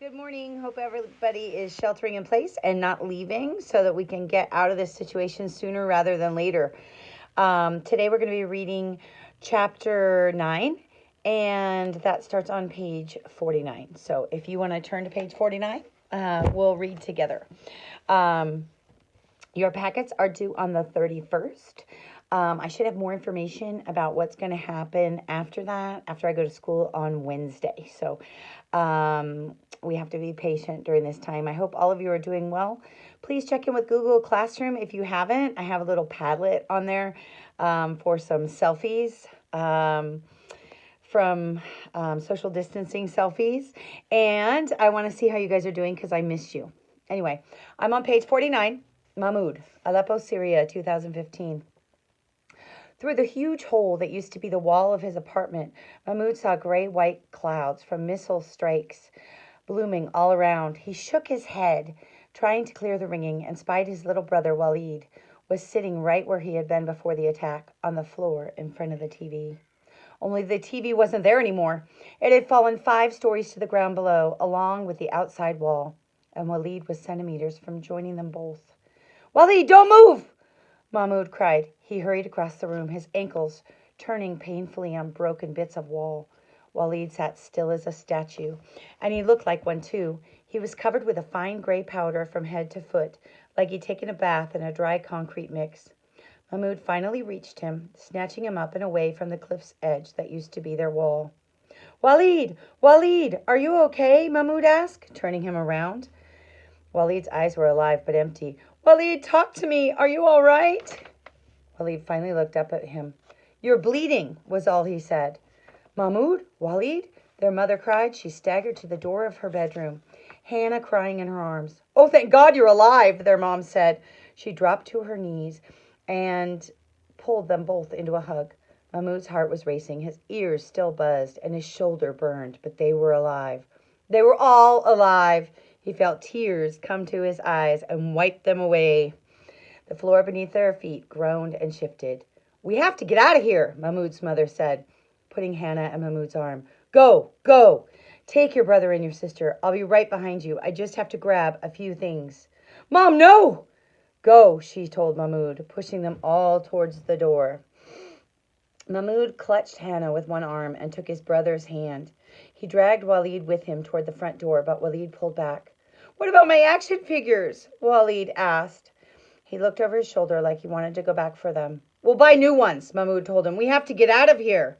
Good morning. Hope everybody is sheltering in place and not leaving so that we can get out of this situation sooner rather than later. Today we're going to be reading chapter 9, and that starts on page 49. So if you want to turn to page 49, we'll read together. Your packets are due on the 31st. I should have more information about what's going to happen after that, after I go to school on Wednesday. So we have to be patient during this time. I hope all of you are doing well. Please check in with Google Classroom if you haven't. I have a little Padlet on there for some selfies. From social distancing selfies. And I want to see how you guys are doing because I miss you. Anyway, I'm on page 49. Mahmoud, Aleppo, Syria, 2015. Through the huge hole that used to be the wall of his apartment, Mahmoud saw gray-white clouds from missile strikes blooming all around. He shook his head, trying to clear the ringing, and spied his little brother Walid was sitting right where he had been before the attack, on the floor in front of the TV. Only the TV wasn't there anymore. It had fallen 5 stories to the ground below, along with the outside wall, and Walid was centimeters from joining them both. "Walid, don't move!" Mahmoud cried. He hurried across the room, his ankles turning painfully on broken bits of wall. Walid sat still as a statue, and he looked like one too. He was covered with a fine gray powder from head to foot, like he'd taken a bath in a dry concrete mix. Mahmoud finally reached him, snatching him up and away from the cliff's edge that used to be their wall. "Walid! Walid! Are you okay?" Mahmoud asked, turning him around. Walid's eyes were alive but empty. "Walid, talk to me. Are you all right?" Walid finally looked up at him. "You're bleeding," was all he said. "Mahmoud? Walid?" their mother cried. She staggered to the door of her bedroom, Hannah crying in her arms. "Oh, thank God you're alive," their mom said. She dropped to her knees and pulled them both into a hug. Mahmoud's heart was racing. His ears still buzzed and his shoulder burned, but they were alive. They were all alive. He felt tears come to his eyes and wiped them away. The floor beneath their feet groaned and shifted. "We have to get out of here," Mahmoud's mother said, putting Hannah in Mahmoud's arm. "Go, go. Take your brother and your sister. I'll be right behind you. I just have to grab a few things." "Mom, no!" "Go," she told Mahmoud, pushing them all towards the door. Mahmoud clutched Hannah with one arm and took his brother's hand. He dragged Walid with him toward the front door, but Walid pulled back. "What about my action figures?" Walid asked. He looked over his shoulder like he wanted to go back for them. "We'll buy new ones," Mahmoud told him. "We have to get out of here."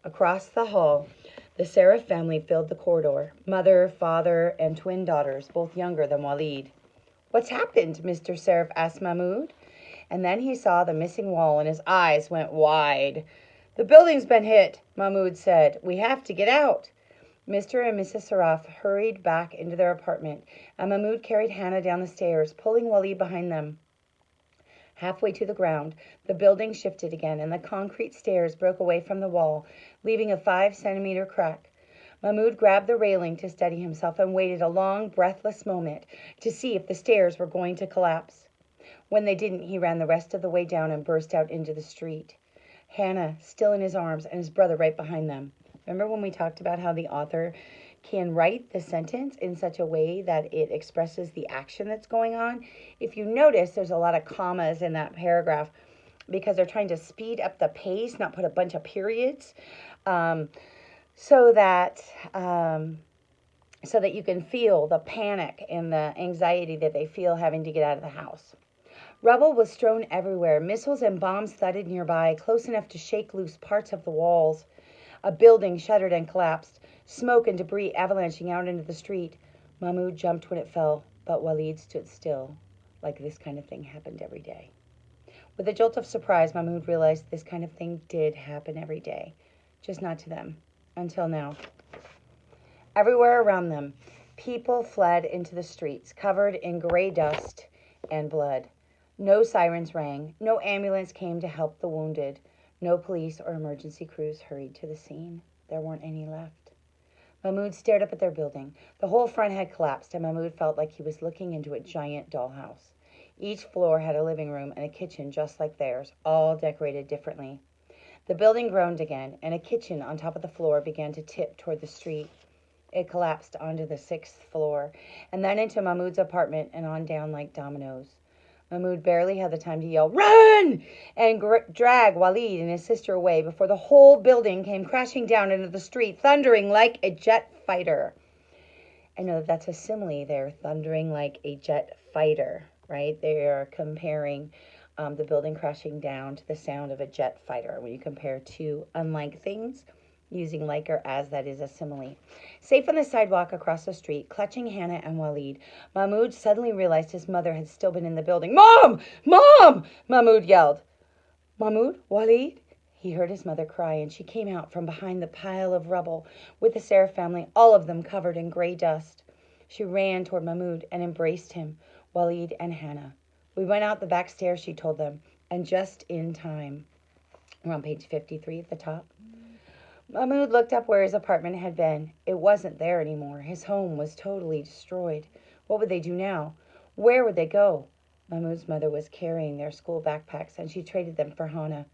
Across the hall, the Sarif family filled the corridor. Mother, father, and twin daughters, both younger than Walid. "What's happened?" Mr. Sarif asked Mahmoud. And then he saw the missing wall and his eyes went wide. "The building's been hit," Mahmoud said. "We have to get out." Mr. and Mrs. Saraf hurried back into their apartment, and Mahmoud carried Hannah down the stairs, pulling Walid behind them. Halfway to the ground, the building shifted again, and the concrete stairs broke away from the wall, leaving a 5-centimeter crack. Mahmoud grabbed the railing to steady himself and waited a long, breathless moment to see if the stairs were going to collapse. When they didn't, he ran the rest of the way down and burst out into the street. Hannah still in his arms and his brother right behind them. Remember when we talked about how the author can write the sentence in such a way that it expresses the action that's going on? If you notice, there's a lot of commas in that paragraph because they're trying to speed up the pace, not put a bunch of periods, so that you can feel the panic and the anxiety that they feel having to get out of the house. Rubble was strewn everywhere. Missiles and bombs thudded nearby, close enough to shake loose parts of the walls. A building shuddered and collapsed, smoke and debris avalanching out into the street. Mahmoud jumped when it fell, but Walid stood still, like this kind of thing happened every day. With a jolt of surprise, Mahmoud realized this kind of thing did happen every day, just not to them, until now. Everywhere around them, people fled into the streets, covered in gray dust and blood. No sirens rang. No ambulance came to help the wounded. No police or emergency crews hurried to the scene. There weren't any left. Mahmoud stared up at their building. The whole front had collapsed, and Mahmoud felt like he was looking into a giant dollhouse. Each floor had a living room and a kitchen just like theirs, all decorated differently. The building groaned again, and a kitchen on top of the floor began to tip toward the street. It collapsed onto the 6th floor, and then into Mahmoud's apartment and on down like dominoes. Mahmoud barely had the time to yell, "Run!" and drag Walid and his sister away before the whole building came crashing down into the street, thundering like a jet fighter. I know that's a simile there, thundering like a jet fighter, right? They are comparing the building crashing down to the sound of a jet fighter. When you compare two unlike things, using like or as, that is a simile. Safe on the sidewalk across the street, clutching Hannah and Walid, Mahmoud suddenly realized his mother had still been in the building. "Mom! Mom!" Mahmoud yelled. "Mahmoud? Walid?" He heard his mother cry, and she came out from behind the pile of rubble with the Sarah family, all of them covered in gray dust. She ran toward Mahmoud and embraced him, Walid, and Hannah. "We went out the back stairs," she told them, "and just in time." We're on page 53 at the top. Mahmoud looked up where his apartment had been. It wasn't there anymore. His home was totally destroyed. What would they do now? Where would they go? Mahmoud's mother was carrying their school backpacks, and she traded them for Hannah.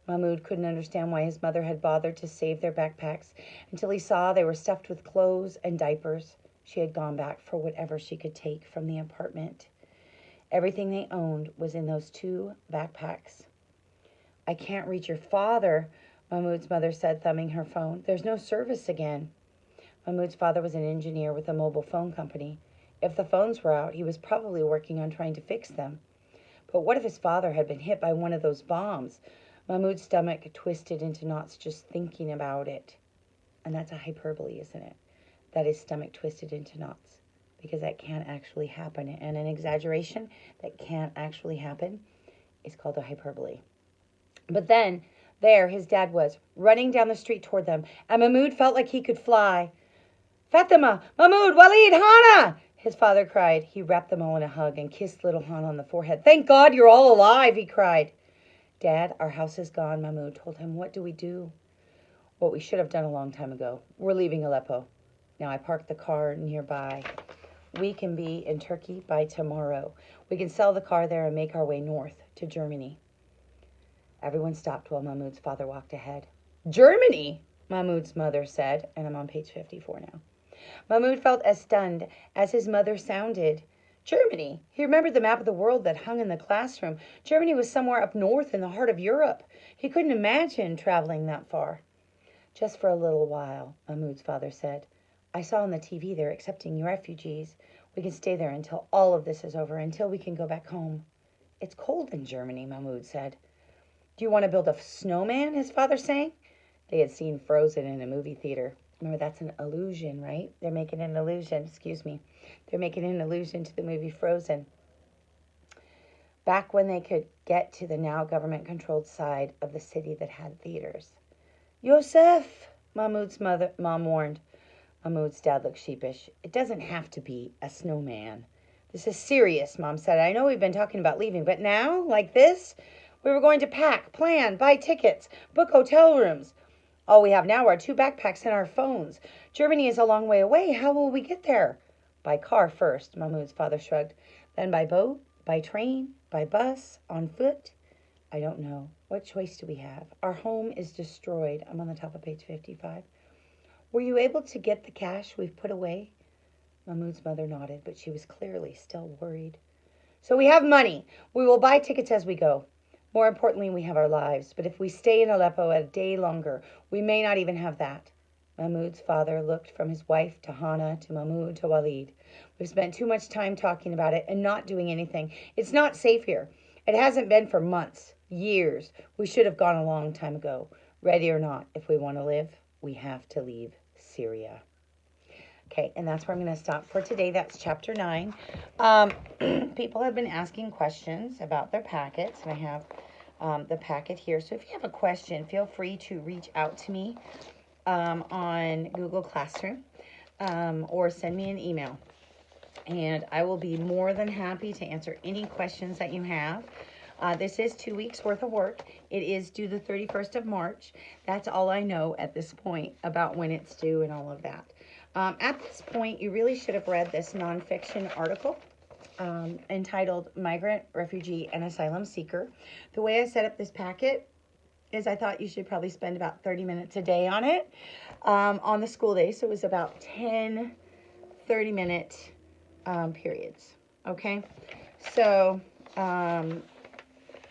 Mahmoud couldn't understand why his mother had bothered to save their backpacks until he saw they were stuffed with clothes and diapers. She had gone back for whatever she could take from the apartment. Everything they owned was in those 2 backpacks. "I can't reach your father," Mahmoud's mother said, thumbing her phone. "There's no service again." Mahmoud's father was an engineer with a mobile phone company. If the phones were out, he was probably working on trying to fix them. But what if his father had been hit by one of those bombs? Mahmoud's stomach twisted into knots just thinking about it. And that's a hyperbole, isn't it? That is stomach twisted into knots, because that can't actually happen. And an exaggeration that can't actually happen is called a hyperbole. But then, there his dad was, running down the street toward them, and Mahmoud felt like he could fly. "Fatima! Mahmoud! Walid! Hannah!" his father cried. He wrapped them all in a hug and kissed little Hannah on the forehead. "Thank God you're all alive," he cried. "Dad, our house is gone," Mahmoud told him. "What do we do?" "What we should have done a long time ago. We're leaving Aleppo. Now I parked the car nearby. We can be in Turkey by tomorrow. We can sell the car there and make our way north to Germany." Everyone stopped while Mahmoud's father walked ahead. "Germany?" Mahmoud's mother said, and I'm on page 54 now. Mahmoud felt as stunned as his mother sounded. Germany. He remembered the map of the world that hung in the classroom. Germany was somewhere up north in the heart of Europe. He couldn't imagine traveling that far. "Just for a little while," Mahmoud's father said. "I saw on the TV they're accepting refugees. We can stay there until all of this is over, until we can go back home." "It's cold in Germany," Mahmoud said. "Do you want to build a snowman?" his father sang. They had seen Frozen in a movie theater. Remember, that's an allusion, right? They're making an allusion, They're making an allusion to the movie Frozen. Back when they could get to the now government-controlled side of the city that had theaters. "Yosef," Mahmoud's mom warned. Mahmoud's dad looked sheepish. "It doesn't have to be a snowman." "This is serious," Mom said. "I know we've been talking about leaving, but now, like this? We were going to pack, plan, buy tickets, book hotel rooms. All we have now are 2 backpacks and our phones. Germany is a long way away. How will we get there?" "By car first," Mahmoud's father shrugged. "Then by boat, by train, by bus, on foot. I don't know. What choice do we have? Our home is destroyed." I'm on the top of page 55. "Were you able to get the cash we've put away?" Mahmoud's mother nodded, but she was clearly still worried. "So we have money. We will buy tickets as we go. More importantly, we have our lives. But if we stay in Aleppo a day longer, we may not even have that." Mahmoud's father looked from his wife to Hannah to Mahmoud to Walid. "We've spent too much time talking about it and not doing anything. It's not safe here. It hasn't been for months, years. We should have gone a long time ago. Ready or not, if we want to live, we have to leave Syria." Okay, and that's where I'm going to stop for today. That's chapter 9. People have been asking questions about their packets, and I have the packet here. So if you have a question, feel free to reach out to me on Google Classroom or send me an email. And I will be more than happy to answer any questions that you have. This is 2 weeks worth of work. It is due the 31st of March. That's all I know at this point about when it's due and all of that. At this point, you really should have read this nonfiction article entitled "Migrant, Refugee, and Asylum Seeker." The way I set up this packet is I thought you should probably spend about 30 minutes a day on it on the school day. So it was about 10, 30-minute periods. Okay. So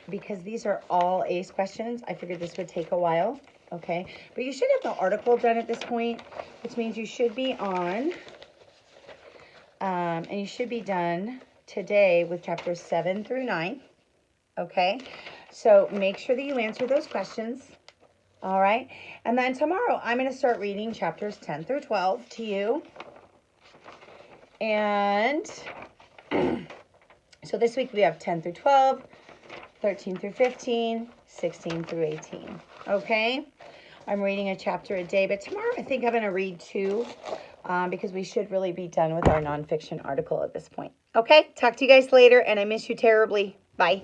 because these are all ACE questions, I figured this would take a while. Okay. But you should have the article done at this point, which means you should be on, and you should be done today with chapters 7 through 9. Okay. So make sure that you answer those questions. All right. And then tomorrow I'm going to start reading chapters 10 through 12 to you. And so this week we have 10 through 12, 13 through 15, 16 through 18. Okay. I'm reading a chapter a day, but tomorrow I think I'm going to read 2 because we should really be done with our nonfiction article at this point. Okay. Talk to you guys later, and I miss you terribly. Bye.